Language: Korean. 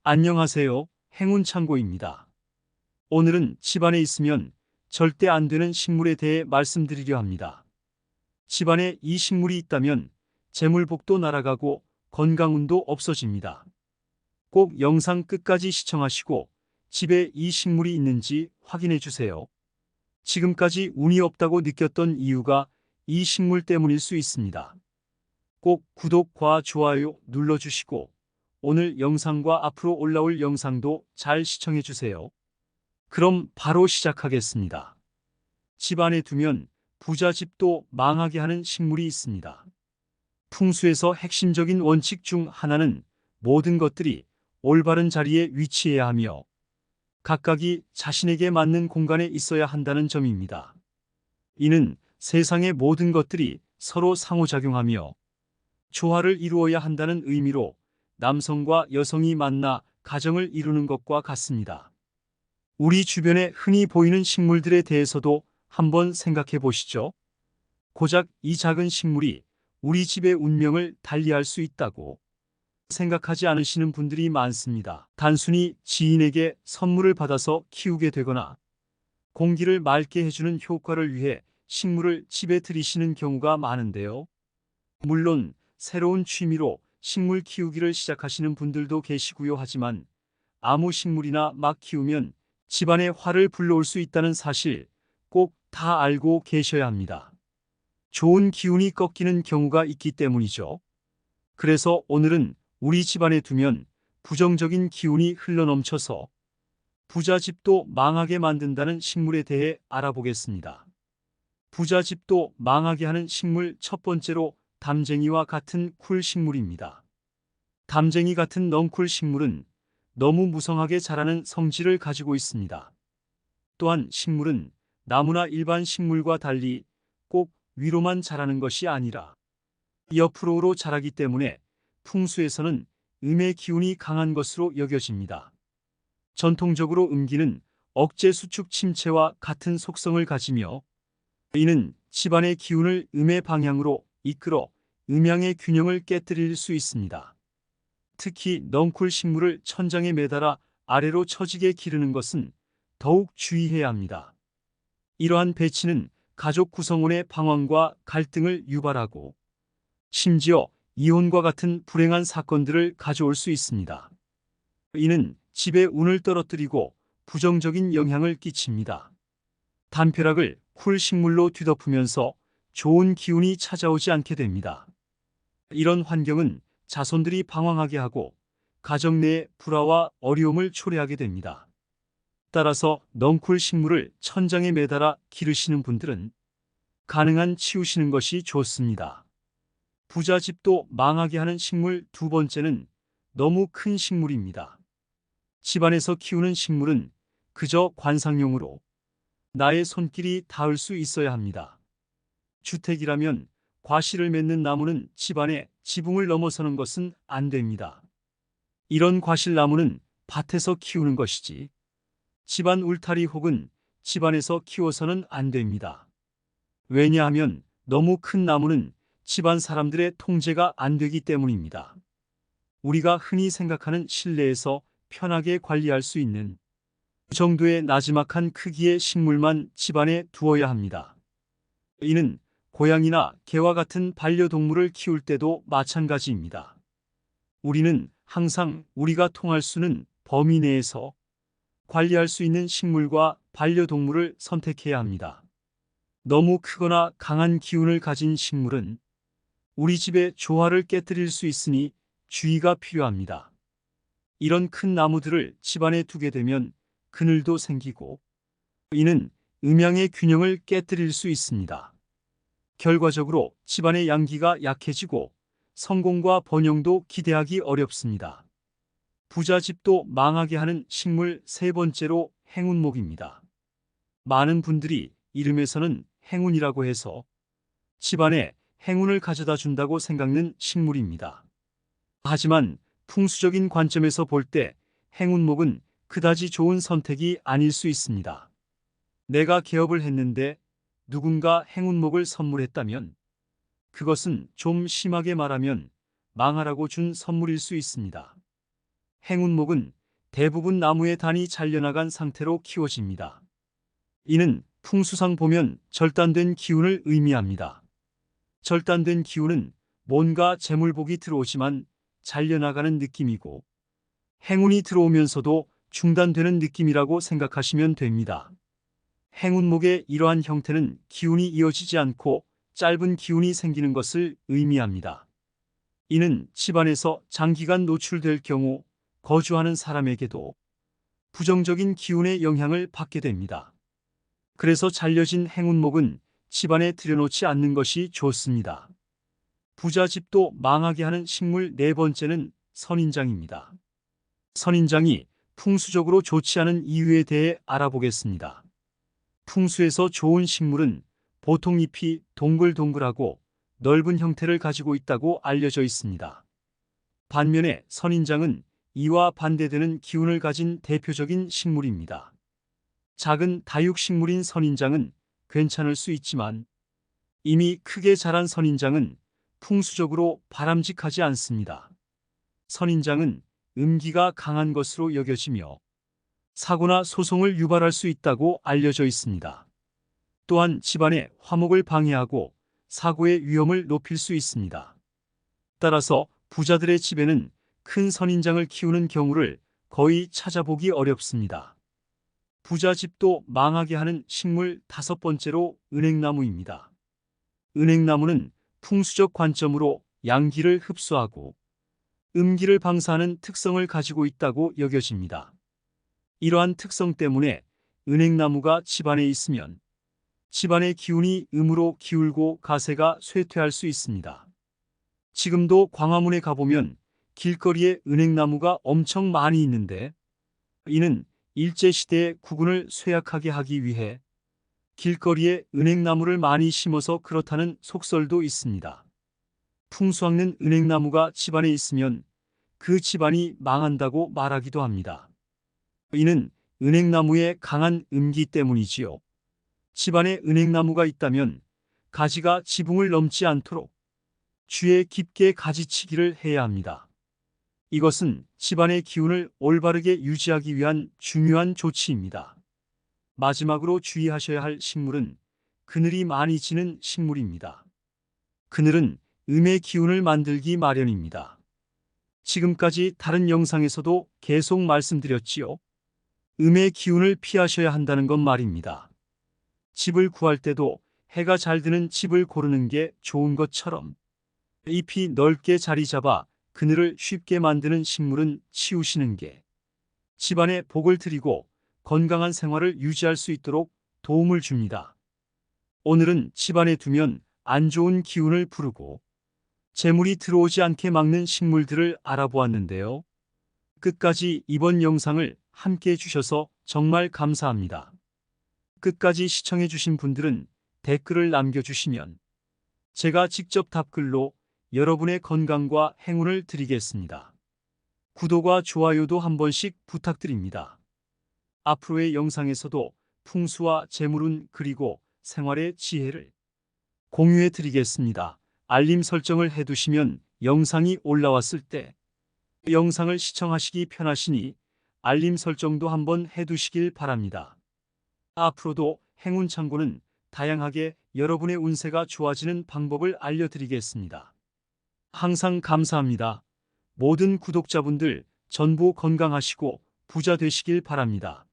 안녕하세요. 행운창고입니다. 오늘은 집안에 있으면 절대 안 되는 식물에 대해 말씀드리려 합니다. 집안에 이 식물이 있다면 재물복도 날아가고 건강운도 없어집니다. 꼭 영상 끝까지 시청하시고 집에 이 식물이 있는지 확인해 주세요. 지금까지 운이 없다고 느꼈던 이유가 이 식물 때문일 수 있습니다. 꼭 구독과 좋아요 눌러주시고 오늘 영상과 앞으로 올라올 영상도 잘 시청해 주세요. 그럼 바로 시작하겠습니다. 집 안에 두면 부잣집도 망하게 하는 식물이 있습니다. 풍수에서 핵심적인 원칙 중 하나는 모든 것들이 올바른 자리에 위치해야 하며 각각이 자신에게 맞는 공간에 있어야 한다는 점입니다. 이는 세상의 모든 것들이 서로 상호작용하며 조화를 이루어야 한다는 의미로 남성과 여성이 만나 가정을 이루는 것과 같습니다. 우리 주변에 흔히 보이는 식물들에 대해서도 한번 생각해 보시죠. 고작 이 작은 식물이 우리 집의 운명을 달리할 수 있다고 생각하지 않으시는 분들이 많습니다. 단순히 지인에게 선물을 받아서 키우게 되거나 공기를 맑게 해주는 효과를 위해 식물을 집에 들이시는 경우가 많은데요. 물론 새로운 취미로 식물 키우기를 시작하시는 분들도 계시고요. 하지만 아무 식물이나 막 키우면 집안에 화를 불러올 수 있다는 사실 꼭 다 알고 계셔야 합니다. 좋은 기운이 꺾이는 경우가 있기 때문이죠. 그래서 오늘은 우리 집안에 두면 부정적인 기운이 흘러넘쳐서 부자집도 망하게 만든다는 식물에 대해 알아보겠습니다. 부자집도 망하게 하는 식물 첫 번째로 담쟁이와 같은 쿨 식물입니다. 담쟁이 같은 넝쿨 식물은 너무 무성하게 자라는 성질을 가지고 있습니다. 또한 식물은 나무나 일반 식물과 달리 꼭 위로만 자라는 것이 아니라 옆으로 자라기 때문에 풍수에서는 음의 기운이 강한 것으로 여겨집니다. 전통적으로 음기는 억제 수축 침체와 같은 속성을 가지며 이는 집안의 기운을 음의 방향으로 이끌어 음양의 균형을 깨뜨릴 수 있습니다. 특히 넝쿨 식물을 천장에 매달아 아래로 처지게 기르는 것은 더욱 주의해야 합니다. 이러한 배치는 가족 구성원의 방황과 갈등을 유발하고 심지어 이혼과 같은 불행한 사건들을 가져올 수 있습니다. 이는 집의 운을 떨어뜨리고 부정적인 영향을 끼칩니다. 담벼락을 쿨 식물로 뒤덮으면서 좋은 기운이 찾아오지 않게 됩니다. 이런 환경은 자손들이 방황하게 하고 가정 내에 불화와 어려움을 초래하게 됩니다. 따라서 넝쿨 식물을 천장에 매달아 기르시는 분들은 가능한 치우시는 것이 좋습니다. 부자집도 망하게 하는 식물 두 번째는 너무 큰 식물입니다. 집안에서 키우는 식물은 그저 관상용으로 나의 손길이 닿을 수 있어야 합니다. 주택이라면 과실을 맺는 나무는 집안의 지붕을 넘어서는 것은 안 됩니다. 이런 과실나무는 밭에서 키우는 것이지 집안 울타리 혹은 집안에서 키워서는 안 됩니다. 왜냐하면 너무 큰 나무는 집안 사람들의 통제가 안 되기 때문입니다. 우리가 흔히 생각하는 실내에서 편하게 관리할 수 있는 그 정도의 나지막한 크기의 식물만 집안에 두어야 합니다. 이는 고양이나 개와 같은 반려동물을 키울 때도 마찬가지입니다. 우리는 항상 우리가 통할 수는 범위 내에서 관리할 수 있는 식물과 반려동물을 선택해야 합니다. 너무 크거나 강한 기운을 가진 식물은 우리 집의 조화를 깨뜨릴 수 있으니 주의가 필요합니다. 이런 큰 나무들을 집안에 두게 되면 그늘도 생기고 이는 음양의 균형을 깨뜨릴 수 있습니다. 결과적으로 집안의 양기가 약해지고 성공과 번영도 기대하기 어렵습니다. 부자집도 망하게 하는 식물 세 번째로 행운목입니다. 많은 분들이 이름에서는 행운이라고 해서 집안에 행운을 가져다 준다고 생각는 식물입니다. 하지만 풍수적인 관점에서 볼 때 행운목은 그다지 좋은 선택이 아닐 수 있습니다. 내가 개업을 했는데 누군가 행운목을 선물했다면 그것은 좀 심하게 말하면 망하라고 준 선물일 수 있습니다. 행운목은 대부분 나무의 단이 잘려나간 상태로 키워집니다. 이는 풍수상 보면 절단된 기운을 의미합니다. 절단된 기운은 뭔가 재물복이 들어오지만 잘려나가는 느낌이고, 행운이 들어오면서도 중단되는 느낌이라고 생각하시면 됩니다. 행운목의 이러한 형태는 기운이 이어지지 않고 짧은 기운이 생기는 것을 의미합니다. 이는 집안에서 장기간 노출될 경우 거주하는 사람에게도 부정적인 기운의 영향을 받게 됩니다. 그래서 잘려진 행운목은 집안에 들여놓지 않는 것이 좋습니다. 부자집도 망하게 하는 식물 네 번째는 선인장입니다. 선인장이 풍수적으로 좋지 않은 이유에 대해 알아보겠습니다. 풍수에서 좋은 식물은 보통 잎이 동글동글하고 넓은 형태를 가지고 있다고 알려져 있습니다. 반면에 선인장은 이와 반대되는 기운을 가진 대표적인 식물입니다. 작은 다육식물인 선인장은 괜찮을 수 있지만 이미 크게 자란 선인장은 풍수적으로 바람직하지 않습니다. 선인장은 음기가 강한 것으로 여겨지며 사고나 소송을 유발할 수 있다고 알려져 있습니다. 또한 집안의 화목을 방해하고 사고의 위험을 높일 수 있습니다. 따라서 부자들의 집에는 큰 선인장을 키우는 경우를 거의 찾아보기 어렵습니다. 부자집도 망하게 하는 식물 다섯 번째로 은행나무입니다. 은행나무는 풍수적 관점으로 양기를 흡수하고 음기를 방사하는 특성을 가지고 있다고 여겨집니다. 이러한 특성 때문에 은행나무가 집안에 있으면 집안의 기운이 음으로 기울고 가세가 쇠퇴할 수 있습니다. 지금도 광화문에 가보면 길거리에 은행나무가 엄청 많이 있는데, 이는 일제시대의 국운을 쇠약하게 하기 위해 길거리에 은행나무를 많이 심어서 그렇다는 속설도 있습니다. 풍수학는 은행나무가 집안에 있으면 그 집안이 망한다고 말하기도 합니다. 이는 은행나무의 강한 음기 때문이지요. 집안에 은행나무가 있다면 가지가 지붕을 넘지 않도록 주에 깊게 가지치기를 해야 합니다. 이것은 집안의 기운을 올바르게 유지하기 위한 중요한 조치입니다. 마지막으로 주의하셔야 할 식물은 그늘이 많이 지는 식물입니다. 그늘은 음의 기운을 만들기 마련입니다. 지금까지 다른 영상에서도 계속 말씀드렸지요. 음의 기운을 피하셔야 한다는 것 말입니다. 집을 구할 때도 해가 잘 드는 집을 고르는 게 좋은 것처럼 잎이 넓게 자리 잡아 그늘을 쉽게 만드는 식물은 치우시는 게 집안에 복을 드리고 건강한 생활을 유지할 수 있도록 도움을 줍니다. 오늘은 집안에 두면 안 좋은 기운을 부르고 재물이 들어오지 않게 막는 식물들을 알아보았는데요. 끝까지 이번 영상을 함께 해주셔서 정말 감사합니다. 끝까지 시청해주신 분들은 댓글을 남겨주시면 제가 직접 답글로 여러분의 건강과 행운을 드리겠습니다. 구독과 좋아요도 한 번씩 부탁드립니다. 앞으로의 영상에서도 풍수와 재물운 그리고 생활의 지혜를 공유해 드리겠습니다. 알림 설정을 해두시면 영상이 올라왔을 때 영상을 시청하시기 편하시니 알림 설정도 한번 해두시길 바랍니다. 앞으로도 행운 창고는 다양하게 여러분의 운세가 좋아지는 방법을 알려드리겠습니다. 항상 감사합니다. 모든 구독자분들 전부 건강하시고 부자 되시길 바랍니다.